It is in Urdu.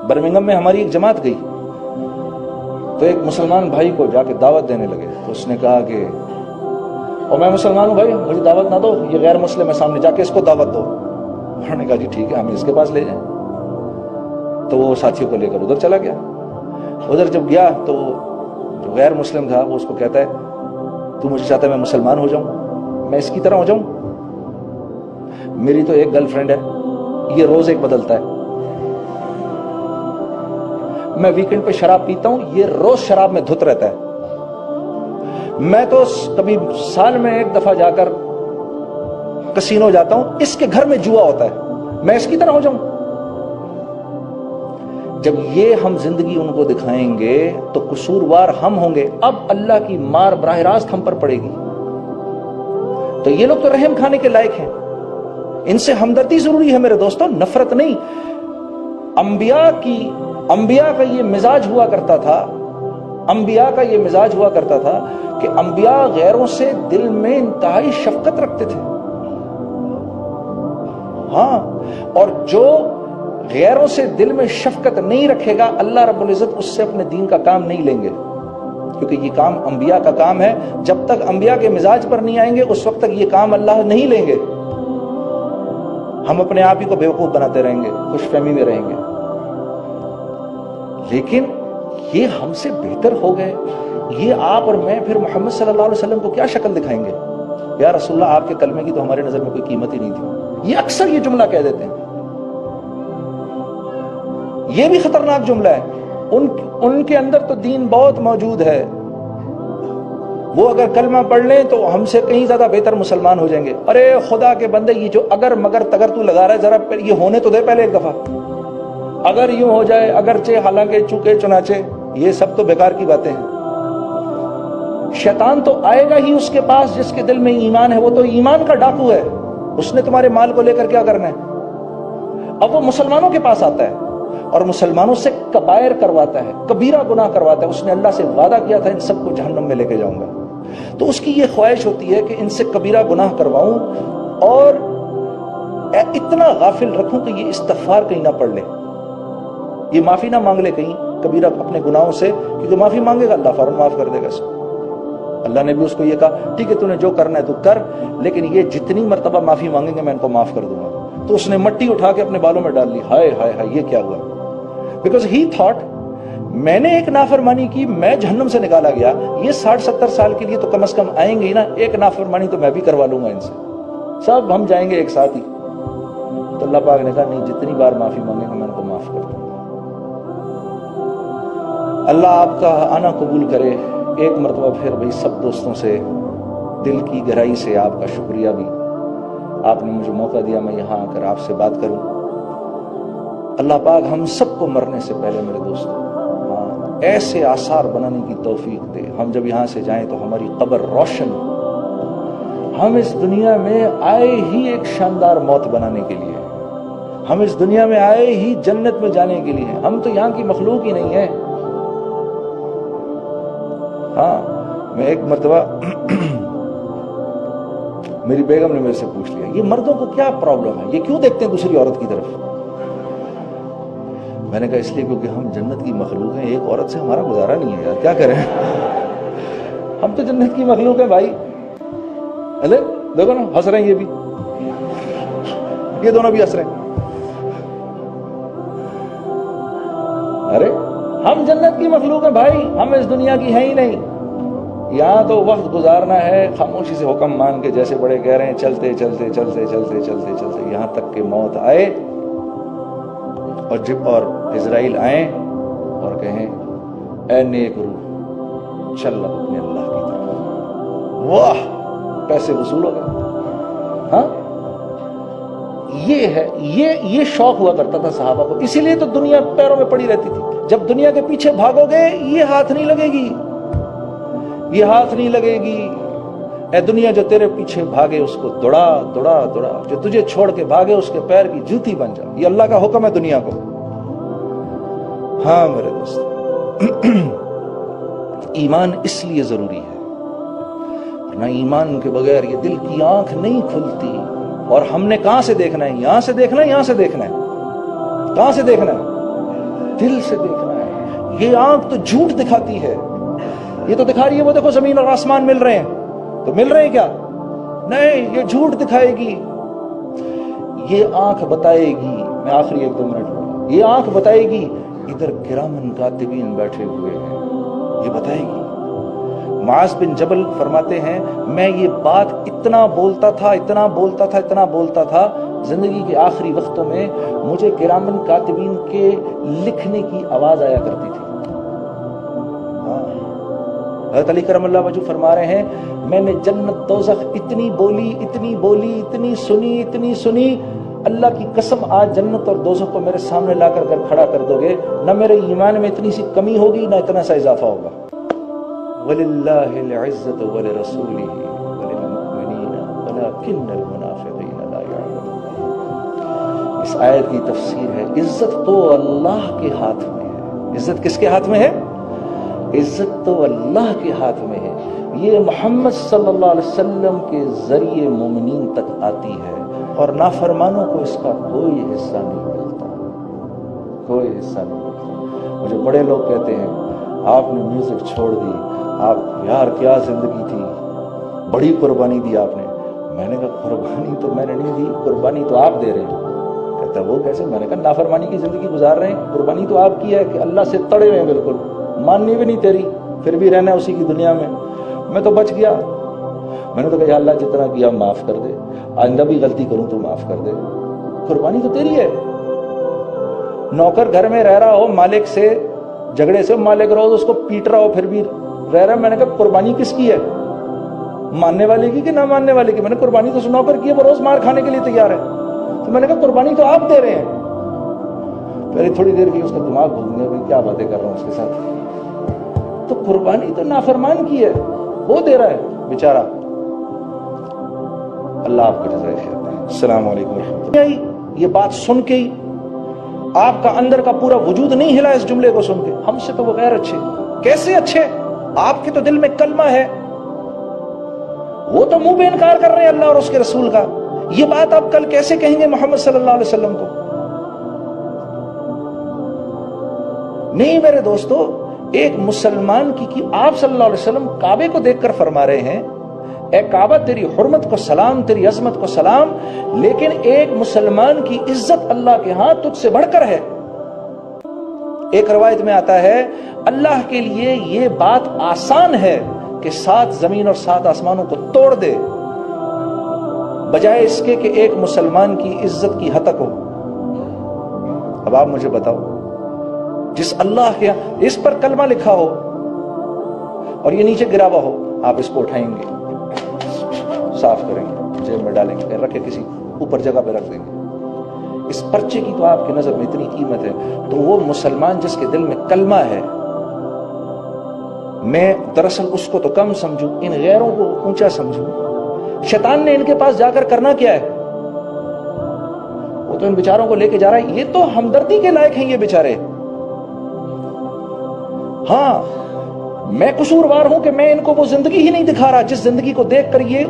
برمنگھم میں ہماری ایک جماعت گئی تو ایک مسلمان بھائی کو جا کے دعوت دینے لگے، تو اس نے کہا کہ اور میں مسلمان ہوں بھائی، مجھے دعوت نہ دو، یہ غیر مسلم ہے، سامنے جا کے اس کو دعوت دو۔ انہوں نے کہا جی ٹھیک ہے، ہم اس کے پاس لے جائیں۔ تو وہ ساتھیوں کو لے کر ادھر چلا گیا۔ ادھر جب گیا تو جو غیر مسلم تھا وہ اس کو کہتا ہے تو مجھے چاہتا ہے میں مسلمان ہو جاؤں، میں اس کی طرح ہو جاؤں؟ میری تو ایک گرل فرینڈ ہے، یہ روز ایک بدلتا ہے، میں ویکنڈ پہ شراب پیتا ہوں، یہ روز شراب میں دھت رہتا ہے، میں تو کبھی سال میں ایک دفعہ جا کر کسینو جاتا ہوں، اس کے گھر میں جوا ہوتا ہے، میں اس کی طرح ہو جاؤں؟ جب یہ ہم زندگی ان کو دکھائیں گے تو قصوروار ہم ہوں گے، اب اللہ کی مار براہ راست ہم پر پڑے گی۔ تو یہ لوگ تو رحم کھانے کے لائق ہیں، ان سے ہمدردی ضروری ہے میرے دوستوں، نفرت نہیں۔ انبیاء کا یہ مزاج ہوا کرتا تھا کہ انبیاء غیروں سے دل میں انتہائی شفقت رکھتے تھے۔ ہاں، اور جو غیروں سے دل میں شفقت نہیں رکھے گا، اللہ رب العزت اس سے اپنے دین کا کام نہیں لیں گے، کیونکہ یہ کام انبیاء کا کام ہے۔ جب تک انبیاء کے مزاج پر نہیں آئیں گے اس وقت تک یہ کام اللہ نہیں لیں گے۔ ہم اپنے آپ ہی کو بیوقوف بناتے رہیں گے، خوش فہمی میں رہیں گے، لیکن یہ ہم سے بہتر ہو گئے، یہ آپ اور میں پھر محمد صلی اللہ علیہ وسلم کو کیا شکل دکھائیں گے؟ یا رسول اللہ آپ کے کلمے کی تو ہمارے نظر میں کوئی قیمت ہی نہیں تھی۔ یہ اکثر یہ جملہ کہہ دیتے ہیں، یہ بھی خطرناک جملہ ہے۔ ان کے اندر تو دین بہت موجود ہے، وہ اگر کلمہ پڑھ لیں تو ہم سے کہیں زیادہ بہتر مسلمان ہو جائیں گے۔ ارے خدا کے بندے، یہ جو اگر مگر تگر تو لگا رہا ہے، ذرا یہ ہونے تو دے پہلے ایک دفعہ، اگر یوں ہو جائے، اگرچہ، حالانکہ، چونکہ، چنانچہ، یہ سب تو بیکار کی باتیں ہیں۔ شیطان تو آئے گا ہی اس کے پاس جس کے دل میں ایمان ہے، وہ تو ایمان کا ڈاکو ہے، اس نے تمہارے مال کو لے کر کیا کرنا ہے؟ اب وہ مسلمانوں کے پاس آتا ہے اور مسلمانوں سے کبائر کرواتا ہے، کبیرہ گناہ کرواتا ہے۔ اس نے اللہ سے وعدہ کیا تھا ان سب کو جہنم میں لے کے جاؤں گا، تو اس کی یہ خواہش ہوتی ہے کہ ان سے کبیرہ گناہ کرواؤں اور اتنا غافل رکھوں کہ یہ استغفار کہیں نہ پڑھ لے، یہ معافی نہ مانگ لے کہیں کبیرہ اپنے گناہوں سے، کیونکہ معافی مانگے گا اللہ فوراً معاف کر دے گا اس کو۔ اللہ نے بھی اس کو یہ کہا ٹھیک ہے تو نے جو کرنا ہے تو کر، لیکن یہ جتنی مرتبہ معافی مانگیں گے میں ان کو معاف کر دوں گا۔ تو اس نے مٹی اٹھا کے اپنے بالوں میں ڈال لی، ہائے ہائے ہائے یہ کیا ہوا؟ بیکاز ہی تھاٹ میں نے ایک نافرمانی کی، میں جہنم سے نکالا گیا، یہ 60-70 سال کے لیے تو کم از کم آئیں گے ہی نا، ایک نافرمانی تو میں بھی کروا لوں گا ان سے، سب ہم جائیں گے ایک ساتھ ہی۔ تو اللہ پاک نے کہا نہیں، جتنی بار معافی مانگیں گے میں ان کو معاف کر دوں گا۔ اللہ آپ کا آنا قبول کرے۔ ایک مرتبہ پھر بھائی سب دوستوں سے دل کی گہرائی سے آپ کا شکریہ بھی، آپ نے مجھے موقع دیا میں یہاں آ کر آپ سے بات کروں۔ اللہ پاک ہم سب کو مرنے سے پہلے میرے دوستوں ایسے آثار بنانے کی توفیق دے، ہم جب یہاں سے جائیں تو ہماری قبر روشن ہو، ہم اس دنیا میں آئے ہی ایک شاندار موت بنانے کے لیے، ہم اس دنیا میں آئے ہی جنت میں جانے کے لیے، ہم تو یہاں کی مخلوق ہی نہیں ہے۔ ہاں، میں ایک مرتبہ میری بیگم نے میرے سے پوچھ لیا یہ مردوں کو کیا پرابلم ہے، یہ کیوں دیکھتے ہیں دوسری عورت کی طرف؟ میں نے کہا اس لیے کیونکہ ہم جنت کی مخلوق ہیں، ایک عورت سے ہمارا گزارا نہیں ہے یار، کیا کریں، ہم تو جنت کی مخلوق ہیں بھائی۔ ارے دیکھو نا ہنس رہے ہیں، یہ بھی، یہ دونوں بھی ہنس رہے ہیں۔ ارے ہم جنت کی مخلوق ہیں بھائی، ہم اس دنیا کی ہیں ہی نہیں، یہاں تو وقت گزارنا ہے خاموشی سے حکم مان کے، جیسے بڑے کہہ رہے ہیں چلتے چلتے چلتے چلتے چلتے چلتے یہاں تک کہ موت آئے اور جب اور اسرائیل آئیں اور کہیں اے نیک روح چل اب اپنے اللہ کی طرف، واہ پیسے وصول ہو گئے۔ ہاں یہ ہے، یہ شوق ہوا کرتا تھا صحابہ کو، اسی لیے تو دنیا پیروں میں پڑی رہتی تھی۔ جب دنیا کے پیچھے بھاگو گے یہ ہاتھ نہیں لگے گی، یہ ہاتھ نہیں لگے گی۔ اے دنیا جو تیرے پیچھے بھاگے اس کو دوڑا دوڑا دوڑا، جو تجھے چھوڑ کے بھاگے اس کے پیر کی جوتی بن جا، یہ اللہ کا حکم ہے دنیا کو۔ ہاں میرے دوست، ایمان اس لیے ضروری ہے، ورنہ ایمان کے بغیر یہ دل کی آنکھ نہیں کھلتی۔ اور ہم نے کہاں سے دیکھنا ہے؟ یہاں سے دیکھنا ہے، یہاں سے دیکھنا ہے، کہاں سے دیکھنا ہے؟ دل سے دیکھنا ہے. یہ آنکھ تو جھوٹ دکھاتی ہے, یہ تو دکھا رہی ہے وہ دیکھو زمین اور آسمان مل رہے ہیں, تو مل رہے ہیں کیا؟ نہیں, یہ جھوٹ دکھائے گی. یہ آنکھ بتائے گی, میں آخری 1-2 منٹ, یہ آنکھ بتائے گی ادھر کرامن کاتبین بیٹھے ہوئے ہیں, یہ بتائے گی. معاذ بن جبل فرماتے ہیں میں یہ بات اتنا بولتا تھا, زندگی کے آخری وقتوں میں مجھے کرامن کاتبین کے لکھنے کی آواز آیا کرتی تھی. حضرت علی کرم اللہ وجہ فرما رہے ہیں میں نے جنت دوزخ اتنی بولی, اتنی سنی, اللہ کی قسم آج جنت اور دوزخ کو میرے سامنے لا کر کھڑا کر دو گے, نہ میرے ایمان میں اتنی سی کمی ہوگی نہ اتنا سا اضافہ ہوگا. وَلِلَّهِ الْعِزَّةُ وَلِرَسُولِهِ وَلِلْمُؤْمِنِينَ وَلَكِنَّ الْمُنَافِقِينَ لَا يَعْلَمُونَ. اس آیت کی تفسیر ہے عزت تو اللہ کے ہاتھ میں ہے. عزت کس کے ہاتھ میں ہے؟ عزت تو اللہ کے ہاتھ میں ہے. یہ محمد صلی اللہ علیہ وسلم کے ذریعے مومنین تک آتی ہے, اور نافرمانوں کو اس کا کوئی حصہ نہیں ملتا, کوئی حصہ نہیں ملتا. مجھے بڑے لوگ کہتے ہیں آپ نے میوزک چھوڑ دی, آپ یار کیا زندگی تھی, بڑی قربانی دی آپ نے. میں نے کہا قربانی تو میں نے نہیں دی, قربانی تو آپ دے رہے ہیں. کہتا وہ کیسے؟ میں نے کہا نافرمانی کی زندگی گزار رہے ہیں, قربانی تو آپ کی ہے کہ اللہ سے تڑے ہوئے ہیں بالکل, ماننی بھی نہیں تیری, پھر بھی رہنا ہے اسی کی دنیا میں. میں تو بچ گیا. میں نے تو کہا یا اللہ جتنا کیا معاف کر دے, آئندہ بھی غلطی کروں تو معاف کر دے, قربانی تو تیری ہے. نوکر گھر میں رہ رہا ہو, مالک سے جھگڑے سے مالک روز اس کو پیٹ رہا ہو, پھر بھی رہ رہا ہے. میں نے کہا قربانی کس کی ہے, ماننے والے کی کہ نہ ماننے والے کی؟ میں نے قربانی تو نوکر کی ہے, وہ روز مار کھانے کے لیے تیار ہے. تو میں نے کہا قربانی تو آپ دے رہے ہیں. پہلے تھوڑی دیر کی اس کا دماغ گھوم گیا, بھائی کیا باتیں کر رہا ہوں اس کے ساتھ. تو قربانی تو نافرمان کی ہے, وہ دے رہا ہے بیچارہ. اللہ آپ کو جزائے خیر دے. السلام علیکم ورحمۃ اللہ. یہ بات سن کے ہی آپ کا اندر کا پورا وجود نہیں ہلا اس جملے کو سن کے. ہم سے تو وہ غیر اچھے. کیسے اچھے؟ آپ کے تو دل میں کلمہ ہے, وہ تو منہ پہ انکار کر رہے ہیں اللہ اور اس کے رسول کا. یہ بات آپ کل کیسے کہیں گے محمد صلی اللہ علیہ وسلم کو؟ نہیں میرے دوستو, ایک مسلمان کی آپ صلی اللہ علیہ وسلم کعبے کو دیکھ کر فرما رہے ہیں اے کعبہ تیری حرمت کو سلام, تیری عظمت کو سلام, لیکن ایک مسلمان کی عزت اللہ کے ہاں تجھ سے بڑھ کر ہے. ایک روایت میں آتا ہے اللہ کے لیے یہ بات آسان ہے کہ 7 زمین اور 7 آسمانوں کو توڑ دے, بجائے اس کے کہ ایک مسلمان کی عزت کی ہتک ہو. اب آپ مجھے بتاؤ, جس اللہ کے اس پر کلمہ لکھا ہو اور یہ نیچے گرا ہوا ہو, آپ اس کو اٹھائیں گے, صاف کریں گے, جیب میں ڈالیں گے, رکھ کے کسی اوپر جگہ پہ رکھ دیں گے. اس پرچے کی تو آپ کی نظر میں اتنی قیمت ہے. تو وہ مسلمان جس کے دل میں کلمہ ہے, میں دراصل اس کو تو کم سمجھوں, ان غیروں کو اونچا سمجھوں. شیطان نے ان کے پاس جا کر کرنا کیا ہے؟ وہ تو ان بیچاروں کو لے کے جا رہا ہے. یہ تو ہمدردی کے لائق ہیں یہ بیچارے. ہاں میں قصوروار ہوں کہ میں ان کو وہ زندگی ہی نہیں دکھا رہا جس زندگی کو دیکھ کر یہ